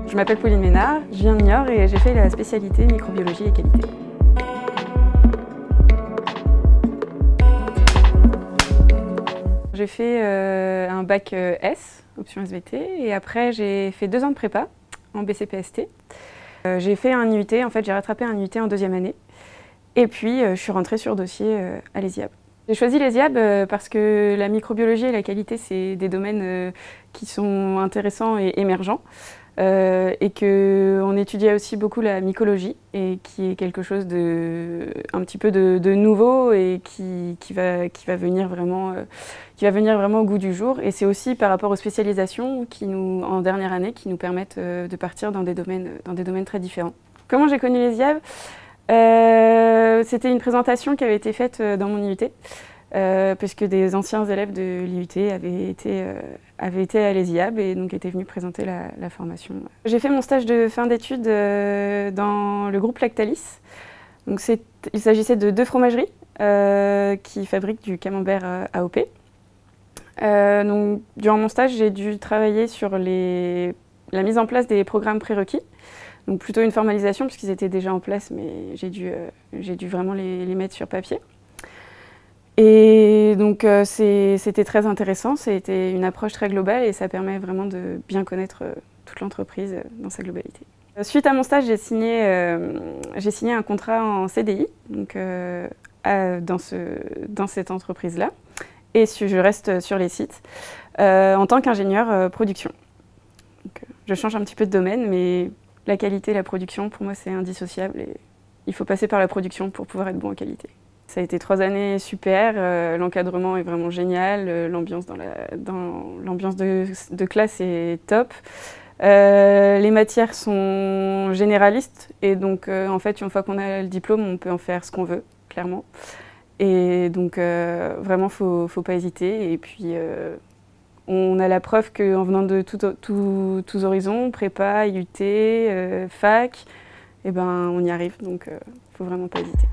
Je m'appelle Pauline Ménard, je viens de Niort et j'ai fait la spécialité microbiologie et qualité. J'ai fait un bac S, option SVT, et après j'ai fait 2 ans de prépa en BCPST. J'ai fait un IUT, en fait j'ai rattrapé un IUT en 2e année, et puis je suis rentrée sur dossier à l'ESIAB. J'ai choisi l'ESIAB parce que la microbiologie et la qualité, c'est des domaines qui sont intéressants et émergents. Et qu'on étudiait aussi beaucoup la mycologie, et qui est quelque chose un petit peu de nouveau et qui va venir vraiment au goût du jour. Et c'est aussi par rapport aux spécialisations en dernière année qui nous permettent de partir dans des domaines très différents. Comment j'ai connu l'ESIAB ? C'était une présentation qui avait été faite dans mon IUT. Puisque des anciens élèves de l'IUT avaient été à l'ESIAB et donc étaient venus présenter la formation. J'ai fait mon stage de fin d'études dans le groupe Lactalis. Donc il s'agissait de 2 fromageries qui fabriquent du camembert AOP. Donc, durant mon stage, j'ai dû travailler sur la mise en place des programmes prérequis. Donc plutôt une formalisation puisqu'ils étaient déjà en place, mais j'ai dû vraiment les mettre sur papier. Et donc c'était très intéressant, c'était une approche très globale et ça permet vraiment de bien connaître toute l'entreprise dans sa globalité. Suite à mon stage, j'ai signé un contrat en CDI donc, dans cette entreprise-là, et je reste sur les sites en tant qu'ingénieur production. Donc, je change un petit peu de domaine, mais la qualité et la production, pour moi, c'est indissociable et il faut passer par la production pour pouvoir être bon en qualité. Ça a été 3 années super, l'encadrement est vraiment génial, l'ambiance de classe est top. Les matières sont généralistes et donc en fait une fois qu'on a le diplôme on peut en faire ce qu'on veut, clairement. Et donc vraiment faut pas hésiter et puis on a la preuve qu'en venant de tous horizons, prépa, IUT, fac, et ben on y arrive donc faut vraiment pas hésiter.